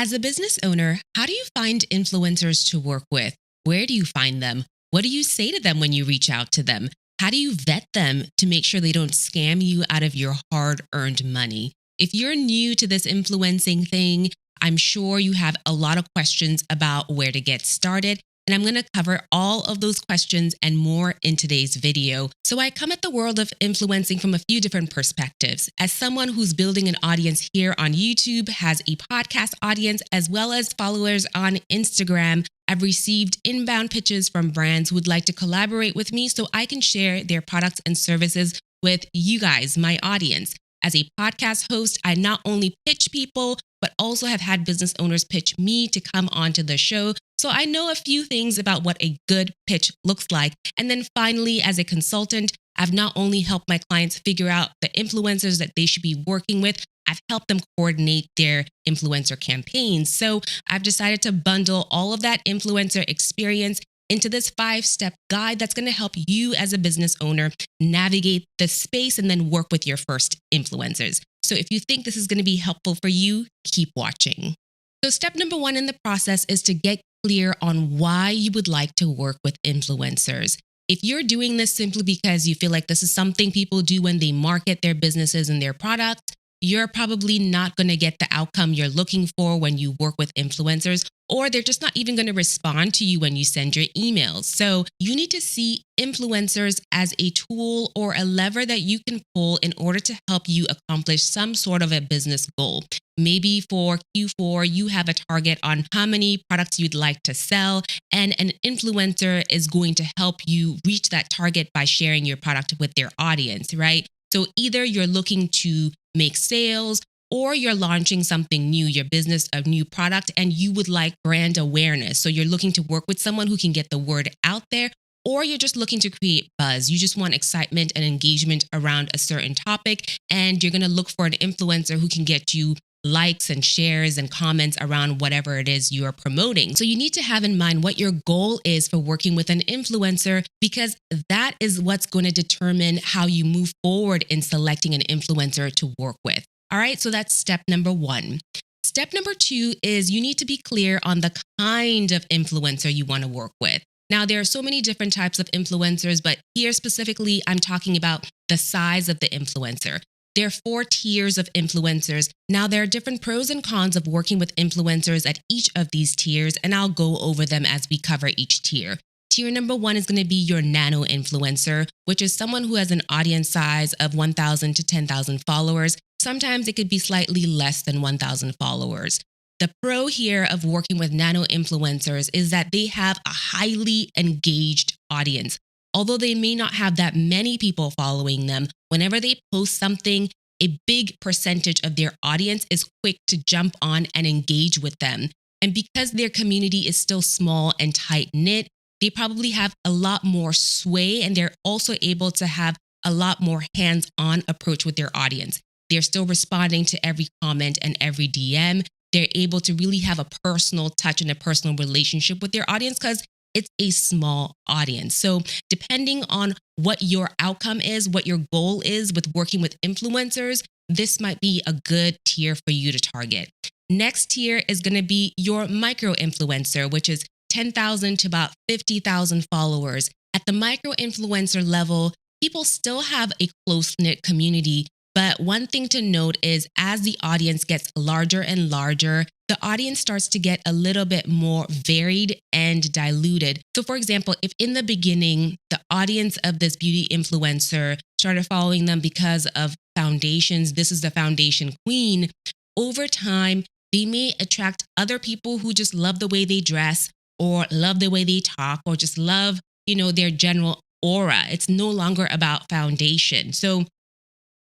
As a business owner, how do you find influencers to work with? Where do you find them? What do you say to them when you reach out to them? How do you vet them to make sure they don't scam you out of your hard-earned money? If you're new to this influencing thing, I'm sure you have a lot of questions about where to get started. And I'm going to cover all of those questions and more in today's video. So I come at the world of influencing from a few different perspectives. As someone who's building an audience here on YouTube, has a podcast audience, as well as followers on Instagram, I've received inbound pitches from brands who would like to collaborate with me so I can share their products and services with you guys, my audience. As a podcast host, I not only pitch people, but also have had business owners pitch me to come onto the show. So I know a few things about what a good pitch looks like. And then finally, as a consultant, I've not only helped my clients figure out the influencers that they should be working with, I've helped them coordinate their influencer campaigns. So I've decided to bundle all of that influencer experience into this 5-step guide that's going to help you as a business owner navigate the space and then work with your first influencers. So if you think this is going to be helpful for you, keep watching. So step number 1 in the process is to get clear on why you would like to work with influencers. If you're doing this simply because you feel like this is something people do when they market their businesses and their products, you're probably not going to get the outcome you're looking for when you work with influencers, or they're just not even going to respond to you when you send your emails. So you need to see influencers as a tool or a lever that you can pull in order to help you accomplish some sort of a business goal. Maybe for Q4, you have a target on how many products you'd like to sell, and an influencer is going to help you reach that target by sharing your product with their audience, right? So either you're looking to make sales, or you're launching something new, your business, a new product, and you would like brand awareness. So you're looking to work with someone who can get the word out there, or you're just looking to create buzz. You just want excitement and engagement around a certain topic, and you're going to look for an influencer who can get you likes and shares and comments around whatever it is you're promoting. So you need to have in mind what your goal is for working with an influencer, because that is what's going to determine how you move forward in selecting an influencer to work with. All right, so that's step number 1. Step number 2 is you need to be clear on the kind of influencer you want to work with. Now, there are so many different types of influencers, but here specifically, I'm talking about the size of the influencer. There are 4 tiers of influencers. Now, there are different pros and cons of working with influencers at each of these tiers, and I'll go over them as we cover each tier. Tier number 1 is going to be your nano influencer, which is someone who has an audience size of 1,000 to 10,000 followers. Sometimes it could be slightly less than 1,000 followers. The pro here of working with nano influencers is that they have a highly engaged audience. Although they may not have that many people following them, whenever they post something, a big percentage of their audience is quick to jump on and engage with them. And because their community is still small and tight-knit, they probably have a lot more sway, and they're also able to have a lot more hands-on approach with their audience. They're still responding to every comment and every DM. They're able to really have a personal touch and a personal relationship with their audience because it's a small audience. So depending on what your outcome is, what your goal is with working with influencers, this might be a good tier for you to target. Next tier is going to be your micro influencer, which is 10,000 to about 50,000 followers. At the micro influencer level, people still have a close-knit community. But one thing to note is as the audience gets larger and larger, the audience starts to get a little bit more varied and diluted. So for example, if in the beginning, the audience of this beauty influencer started following them because of foundations, this is the foundation queen, over time, they may attract other people who just love the way they dress or love the way they talk or just love, their general aura. It's no longer about foundation. So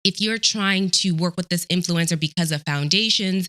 if you're trying to work with this influencer because of foundations,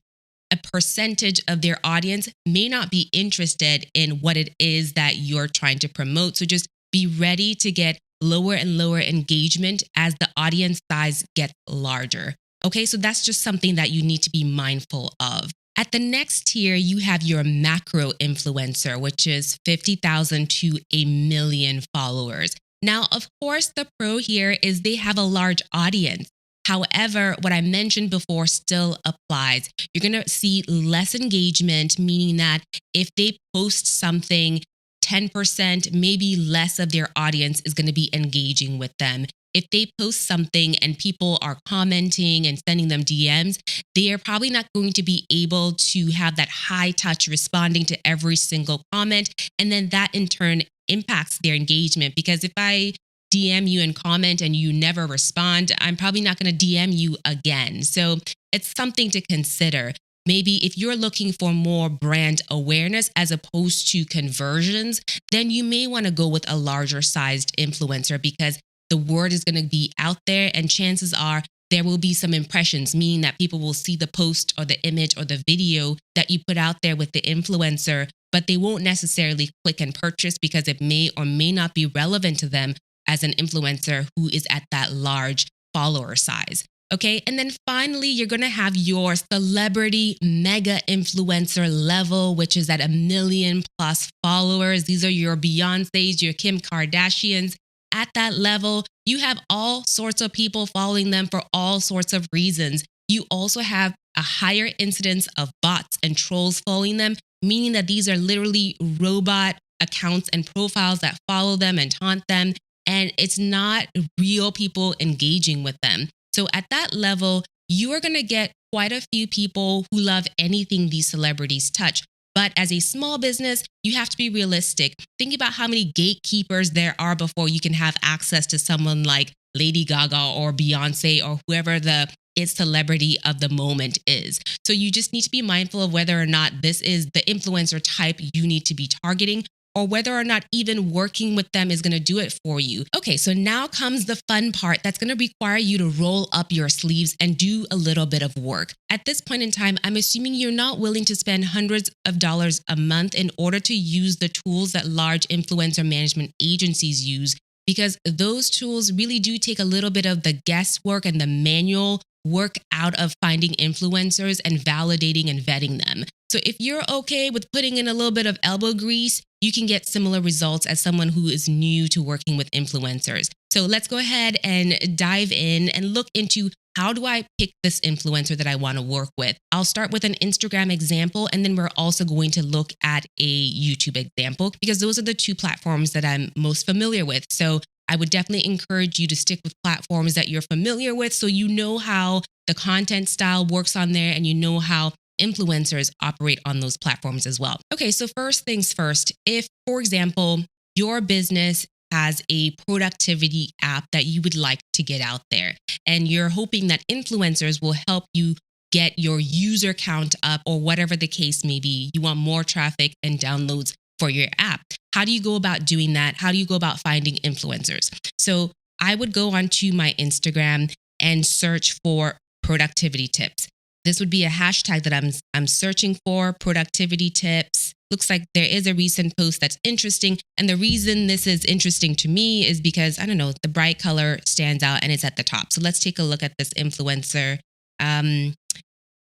a percentage of their audience may not be interested in what it is that you're trying to promote. So just be ready to get lower and lower engagement as the audience size gets larger. Okay, so that's just something that you need to be mindful of. At the next tier, you have your macro influencer, which is 50,000 to 1,000,000 followers. Now, of course, the pro here is they have a large audience. However, what I mentioned before still applies. You're going to see less engagement, meaning that if they post something, 10%, maybe less of their audience is going to be engaging with them. If they post something and people are commenting and sending them DMs, they are probably not going to be able to have that high touch responding to every single comment. And then that in turn impacts their engagement, because if I DM you and comment and you never respond, I'm probably not going to DM you again. So it's something to consider. Maybe if you're looking for more brand awareness as opposed to conversions, then you may want to go with a larger sized influencer, because the word is going to be out there and chances are there will be some impressions, meaning that people will see the post or the image or the video that you put out there with the influencer, but they won't necessarily click and purchase because it may or may not be relevant to them as an influencer who is at that large follower size. Okay. And then finally, you're going to have your celebrity mega influencer level, which is at 1 million plus followers. These are your Beyoncé's, your Kim Kardashians. At that level, you have all sorts of people following them for all sorts of reasons. You also have a higher incidence of bots and trolls following them, meaning that these are literally robot accounts and profiles that follow them and taunt them. And it's not real people engaging with them. So at that level, you are going to get quite a few people who love anything these celebrities touch. But as a small business, you have to be realistic. Think about how many gatekeepers there are before you can have access to someone like Lady Gaga or Beyonce or whoever the celebrity of the moment is. So you just need to be mindful of whether or not this is the influencer type you need to be targeting, or whether or not even working with them is going to do it for you. Okay, so now comes the fun part that's going to require you to roll up your sleeves and do a little bit of work. At this point in time, I'm assuming you're not willing to spend hundreds of dollars a month in order to use the tools that large influencer management agencies use, because those tools really do take a little bit of the guesswork and the manual work out of finding influencers and validating and vetting them. So if you're okay with putting in a little bit of elbow grease, you can get similar results as someone who is new to working with influencers. So let's go ahead and dive in and look into, how do I pick this influencer that I want to work with? I'll start with an Instagram example, and then we're also going to look at a YouTube example, because those are the two platforms that I'm most familiar with. So I would definitely encourage you to stick with platforms that you're familiar with, so you know how the content style works on there and you know how influencers operate on those platforms as well. Okay, so first things first, if, for example, your business has a productivity app that you would like to get out there, and you're hoping that influencers will help you get your user count up, or whatever the case may be, you want more traffic and downloads for your app. How do you go about doing that? How do you go about finding influencers? So I would go onto my Instagram and search for productivity tips. This would be a hashtag that I'm searching for, productivity tips. Looks like there is a recent post that's interesting. And the reason this is interesting to me is because, I don't know, the bright color stands out and it's at the top. So let's take a look at this influencer.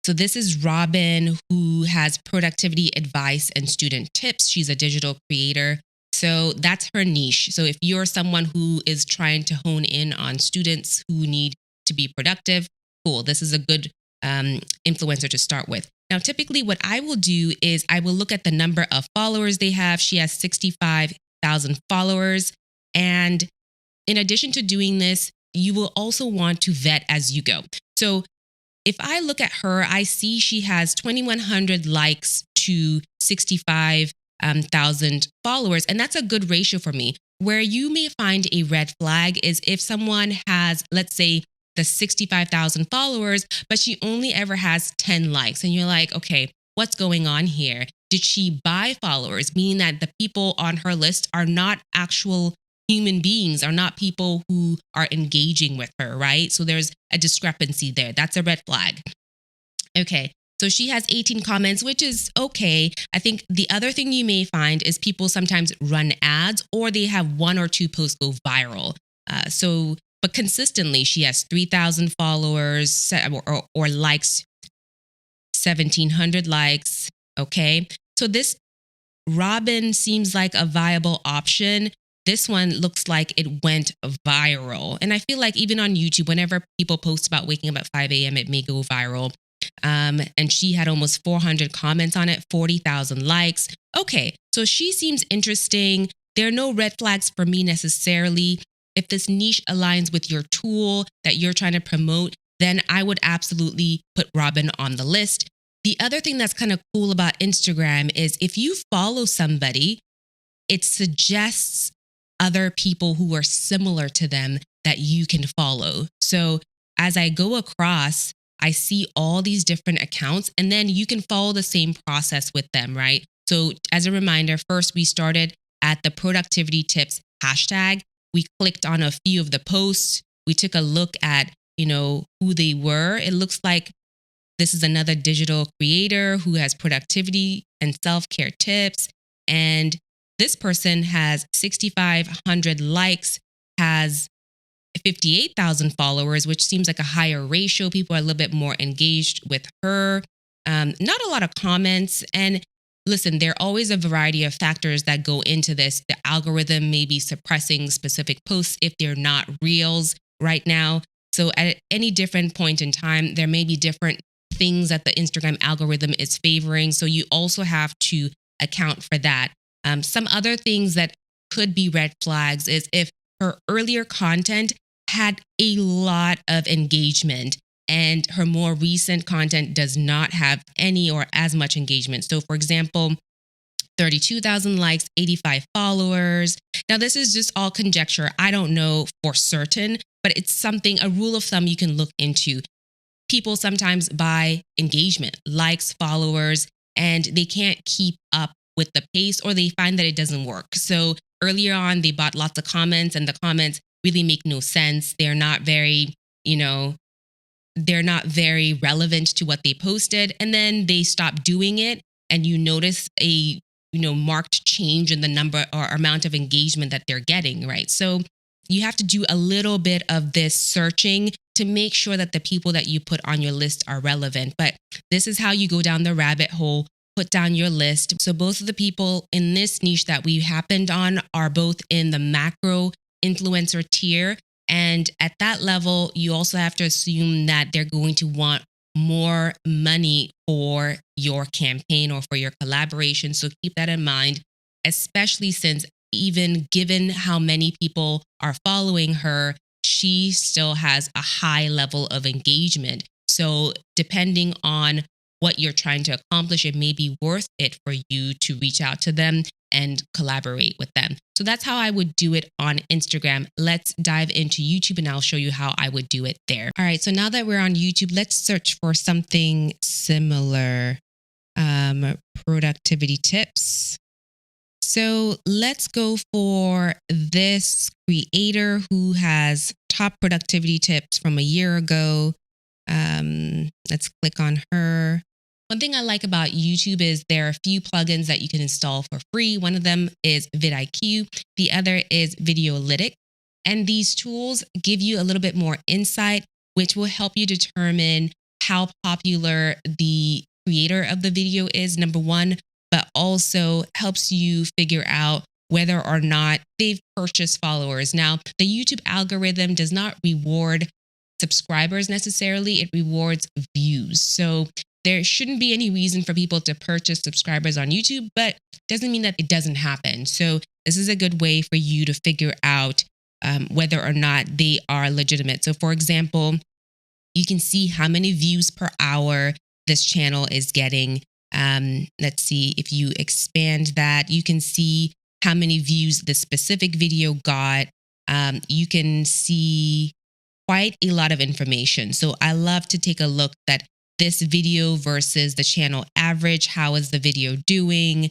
So this is Robin, who has productivity advice and student tips. She's a digital creator. So that's her niche. So if you're someone who is trying to hone in on students who need to be productive, cool. This is a good influencer to start with. Now, typically what I will do is I will look at the number of followers they have. She has 65,000 followers. And in addition to doing this, you will also want to vet as you go. So if I look at her, I see she has 2,100 likes to 65,000 followers. And that's a good ratio for me. Where you may find a red flag is if someone has, let's say, the 65,000 followers, but she only ever has 10 likes. And you're like, okay, what's going on here? Did she buy followers? Meaning that the people on her list are not actual human beings, are not people who are engaging with her, right? So there's a discrepancy there. That's a red flag. Okay. So she has 18 comments, which is okay. I think the other thing you may find is people sometimes run ads, or they have one or two posts go viral. But consistently, she has 3,000 followers or likes, 1,700 likes. Okay. So this Robin seems like a viable option. this one looks like it went viral. And I feel like even on YouTube, whenever people post about waking up at 5 a.m., it may go viral. And she had almost 400 comments on it, 40,000 likes. Okay, so she seems interesting. There are no red flags for me necessarily. If this niche aligns with your tool that you're trying to promote, then I would absolutely put Robin on the list. The other thing that's kind of cool about Instagram is if you follow somebody, it suggests other people who are similar to them that you can follow. So as I go across, I see all these different accounts, and then you can follow the same process with them, right? So as a reminder, first we started at the productivity tips hashtag. We clicked on a few of the posts. We took a look at, who they were. It looks like this is another digital creator who has productivity and self-care tips. And this person has 6,500 likes, has 58,000 followers, which seems like a higher ratio. People are a little bit more engaged with her. Not a lot of comments. And listen, there are always a variety of factors that go into this. The algorithm may be suppressing specific posts if they're not reels right now. So at any different point in time, there may be different things that the Instagram algorithm is favoring. So you also have to account for that. Some other things that could be red flags is if her earlier content had a lot of engagement and her more recent content does not have any or as much engagement. So for example, 32,000 likes, 85 followers. Now, this is just all conjecture. I don't know for certain, but it's something, a rule of thumb you can look into. People sometimes buy engagement, likes, followers, and they can't keep up with the pace, or they find that it doesn't work. So earlier on, they bought lots of comments, and the comments really make no sense. They're not very, they're not very relevant to what they posted. And then they stop doing it, and you notice a marked change in the number or amount of engagement that they're getting, right? So you have to do a little bit of this searching to make sure that the people that you put on your list are relevant. But this is how you go down the rabbit hole, put down your list. So both of the people in this niche that we happened on are both in the macro influencer tier. And at that level, you also have to assume that they're going to want more money for your campaign or for your collaboration. So keep that in mind, especially since even given how many people are following her, she still has a high level of engagement. So depending on what you're trying to accomplish, it may be worth it for you to reach out to them and collaborate with them. So that's how I would do it on Instagram. Let's dive into YouTube and I'll show you how I would do it there. All right, so now that we're on YouTube, let's search for something similar. Productivity tips. So let's go for this creator who has top productivity tips from a year ago. Let's click on her. One thing I like about YouTube is there are a few plugins that you can install for free. One of them is vidIQ. The other is Videolytic. And these tools give you a little bit more insight, which will help you determine how popular the creator of the video is, number one, but also helps you figure out whether or not they've purchased followers. Now, the YouTube algorithm does not reward subscribers necessarily, it rewards views. So there shouldn't be any reason for people to purchase subscribers on YouTube, but doesn't mean that it doesn't happen. So this is a good way for you to figure out whether or not they are legitimate. So for example, you can see how many views per hour this channel is getting. Let's see, if you expand that, you can see how many views the specific video got. You can see quite a lot of information. So I love to take a look at this video versus the channel average. How is the video doing?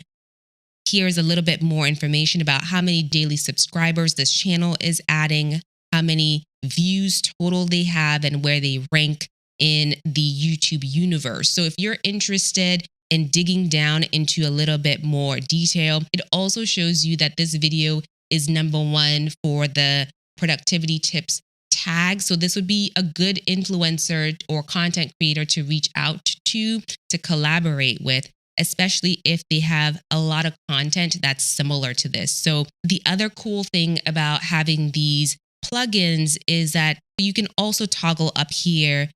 Here's a little bit more information about how many daily subscribers this channel is adding, how many views total they have, and where they rank in the YouTube universe. So if you're interested in digging down into a little bit more detail, it also shows you that this video is number one for the productivity tips tag. So this would be a good influencer or content creator to reach out to collaborate with, especially if they have a lot of content that's similar to this. So the other cool thing about having these plugins is that you can also toggle up here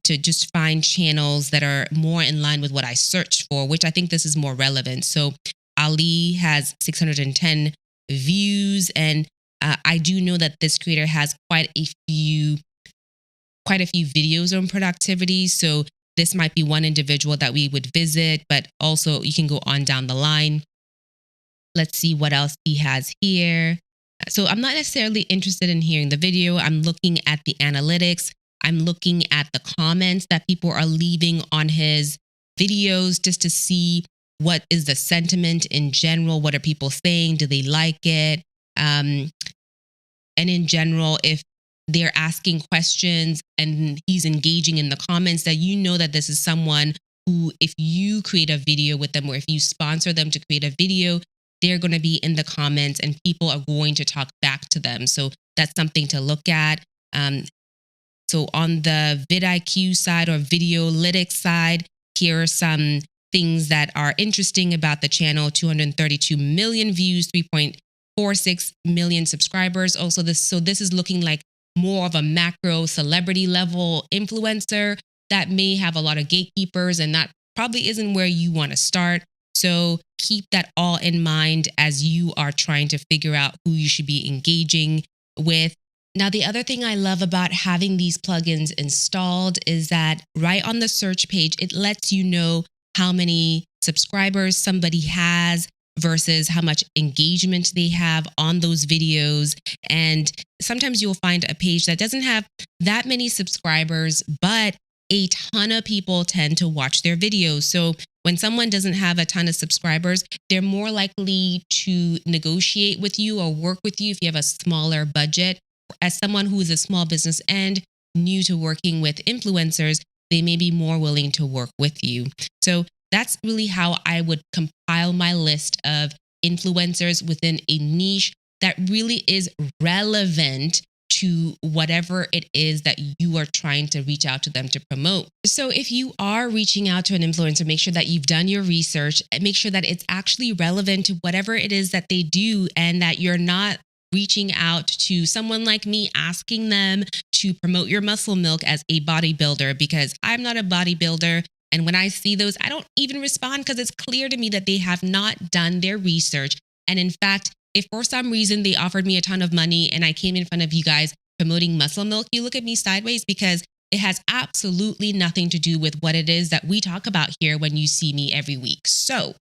to just find channels that are more in line with what I searched for, which I think this is more relevant. So Ali has 610 views, and I do know that this creator has quite a few videos on productivity. So this might be one individual that we would visit, but also you can go on down the line. Let's see what else he has here. So I'm not necessarily interested in hearing the video. I'm looking at the analytics. I'm looking at the comments that people are leaving on his videos just to see what is the sentiment in general. What are people saying? Do they like it? And in general, if they're asking questions and he's engaging in the comments, that you know that this is someone who, if you create a video with them or if you sponsor them to create a video, they're going to be in the comments and people are going to talk back to them. So that's something to look at. So on the vidIQ side or Videolytics side, here are some things that are interesting about the channel. 232 million views, 3.46 million subscribers. Also, this is looking like more of a macro celebrity level influencer that may have a lot of gatekeepers, and that probably isn't where you want to start. So keep that all in mind as you are trying to figure out who you should be engaging with. Now, the other thing I love about having these plugins installed is that right on the search page, it lets you know how many subscribers somebody has versus how much engagement they have on those videos. And sometimes you'll find a page that doesn't have that many subscribers, but a ton of people tend to watch their videos. So when someone doesn't have a ton of subscribers, they're more likely to negotiate with you or work with you if you have a smaller budget. As someone who is a small business and new to working with influencers, they may be more willing to work with you. So that's really how I would compile my list of influencers within a niche that really is relevant to whatever it is that you are trying to reach out to them to promote. So if you are reaching out to an influencer, make sure that you've done your research and make sure that it's actually relevant to whatever it is that they do, and that you're not reaching out to someone like me, asking them to promote your muscle milk as a bodybuilder, because I'm not a bodybuilder. And when I see those, I don't even respond because it's clear to me that they have not done their research. And in fact, if for some reason they offered me a ton of money and I came in front of you guys promoting muscle milk, you look at me sideways because it has absolutely nothing to do with what it is that we talk about here when you see me every week. So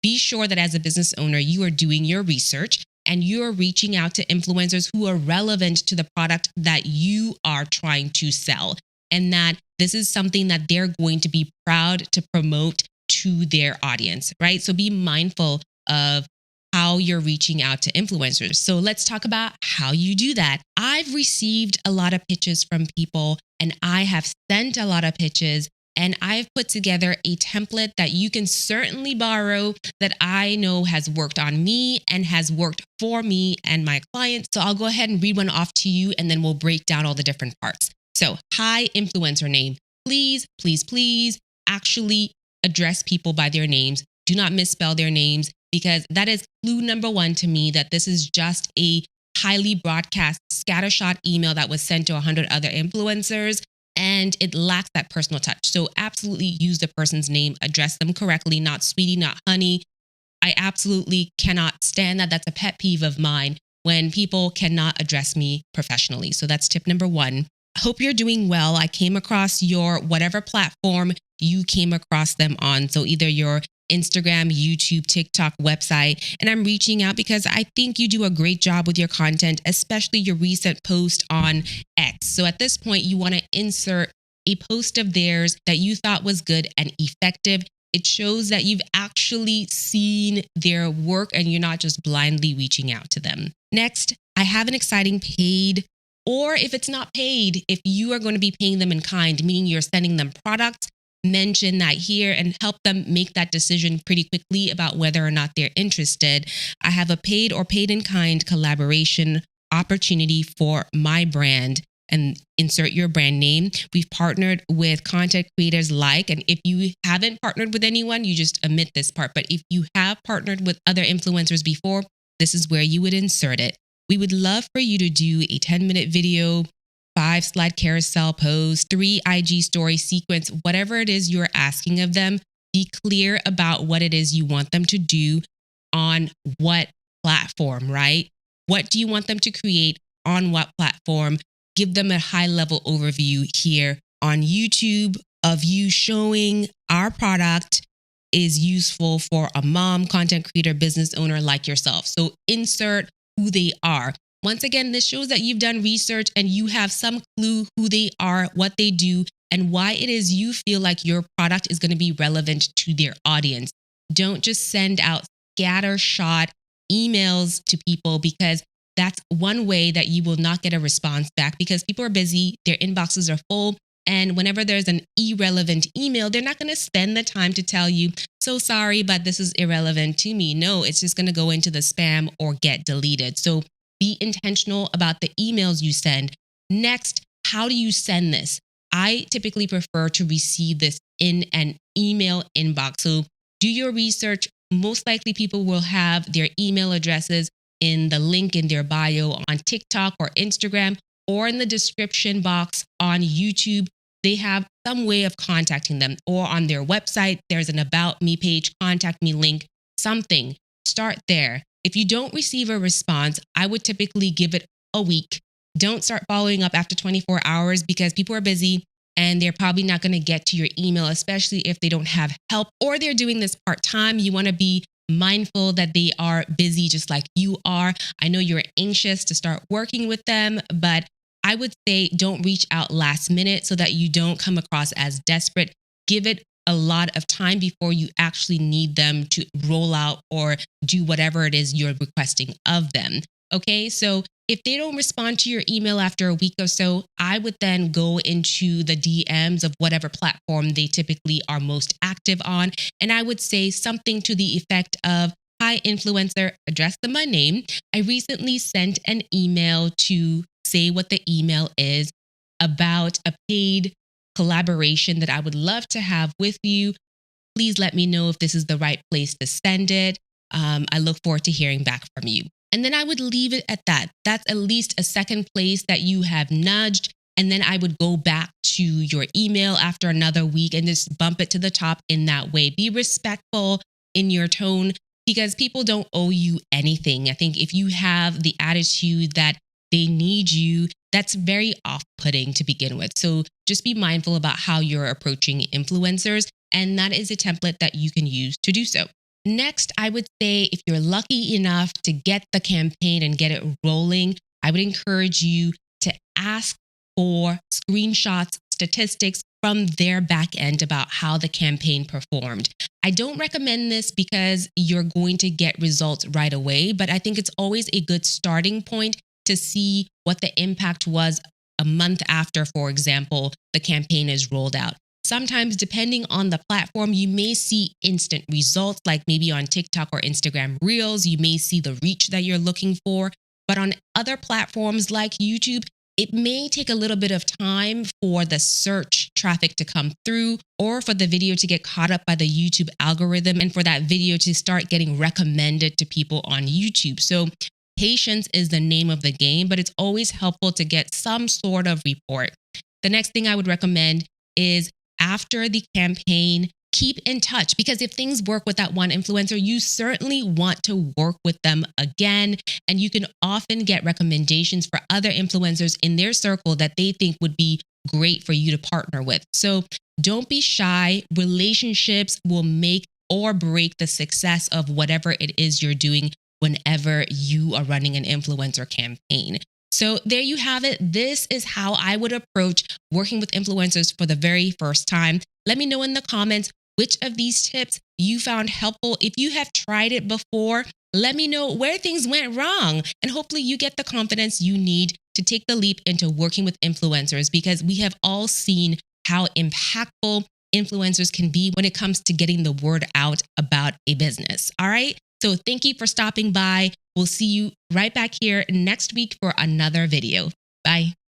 be sure that as a business owner, you are doing your research and you're reaching out to influencers who are relevant to the product that you are trying to sell, and that this is something that they're going to be proud to promote to their audience, right? So be mindful of how you're reaching out to influencers. So let's talk about how you do that. I've received a lot of pitches from people, and I have sent a lot of pitches, and I've put together a template that you can certainly borrow that I know has worked on me and has worked for me and my clients. So I'll go ahead and read one off to you, and then we'll break down all the different parts. So, hi, influencer name. Please, please, please actually address people by their names. Do not misspell their names, because that is clue number one to me that this is just a highly broadcast scattershot email that was sent to 100 other influencers, and it lacks that personal touch. So absolutely use the person's name, address them correctly, not sweetie, not honey. I absolutely cannot stand that. That's a pet peeve of mine when people cannot address me professionally. So that's tip number one. Hope you're doing well. I came across your whatever platform you came across them on. So either your Instagram, YouTube, TikTok, website. And I'm reaching out because I think you do a great job with your content, especially your recent post on X. So at this point, you want to insert a post of theirs that you thought was good and effective. It shows that you've actually seen their work and you're not just blindly reaching out to them. Next, I have an exciting paid, or if it's not paid, if you are going to be paying them in kind, meaning you're sending them products, mention that here and help them make that decision pretty quickly about whether or not they're interested. I have a paid or paid in kind collaboration opportunity for my brand. and insert your brand name. We've partnered with content creators and if you haven't partnered with anyone, you just omit this part. But if you have partnered with other influencers before, this is where you would insert it. We would love for you to do a 10-minute video, 5-slide carousel post, 3 IG story sequence, whatever it is you're asking of them. Be clear about what it is you want them to do on what platform, right? What do you want them to create on what platform? Give them a high-level overview here on YouTube of you showing our product is useful for a mom, content creator, business owner like yourself. So insert who they are. Once again, this shows that you've done research and you have some clue who they are, what they do, and why it is you feel like your product is going to be relevant to their audience. Don't just send out scattershot emails to people, because that's one way that you will not get a response back, because people are busy, their inboxes are full. And whenever there's an irrelevant email, they're not going to spend the time to tell you, so sorry, but this is irrelevant to me. No, it's just going to go into the spam or get deleted. So be intentional about the emails you send. Next, how do you send this? I typically prefer to receive this in an email inbox. So do your research. Most likely people will have their email addresses in the link in their bio on TikTok or Instagram, or in the description box on YouTube. They have some way of contacting them, or on their website, there's an About Me page, contact me link, something. Start there. If you don't receive a response, I would typically give it a week. Don't start following up after 24 hours, because people are busy and they're probably not going to get to your email, especially if they don't have help or they're doing this part-time. You want to be mindful that they are busy just like you are. I know you're anxious to start working with them, but I would say don't reach out last minute so that you don't come across as desperate. Give it a lot of time before you actually need them to roll out or do whatever it is you're requesting of them. Okay, so if they don't respond to your email after a week or so, I would then go into the DMs of whatever platform they typically are most active on. And I would say something to the effect of, "Hi, influencer," address them by name. "I recently sent an email to," say what the email is, "about a paid collaboration that I would love to have with you. Please let me know if this is the right place to send it. I look forward to hearing back from you." And then I would leave it at that. That's at least a second place that you have nudged. And then I would go back to your email after another week and just bump it to the top in that way. Be respectful in your tone, because people don't owe you anything. I think if you have the attitude that they need you, that's very off-putting to begin with. So just be mindful about how you're approaching influencers, and that is a template that you can use to do so. Next, I would say if you're lucky enough to get the campaign and get it rolling, I would encourage you to ask for screenshots, statistics from their back end about how the campaign performed. I don't recommend this because you're going to get results right away, but I think it's always a good starting point to see what the impact was a month after, for example, the campaign is rolled out. Sometimes, depending on the platform, you may see instant results, like maybe on TikTok or Instagram Reels, you may see the reach that you're looking for. But on other platforms like YouTube, it may take a little bit of time for the search traffic to come through, or for the video to get caught up by the YouTube algorithm, and for that video to start getting recommended to people on YouTube. So patience is the name of the game, but it's always helpful to get some sort of report. The next thing I would recommend is, after the campaign, keep in touch, because if things work with that one influencer, you certainly want to work with them again. And you can often get recommendations for other influencers in their circle that they think would be great for you to partner with. So don't be shy. Relationships will make or break the success of whatever it is you're doing whenever you are running an influencer campaign. So there you have it. This is how I would approach working with influencers for the very first time. Let me know in the comments which of these tips you found helpful. If you have tried it before, let me know where things went wrong. And hopefully you get the confidence you need to take the leap into working with influencers, because we have all seen how impactful influencers can be when it comes to getting the word out about a business. All right. So thank you for stopping by. We'll see you right back here next week for another video. Bye.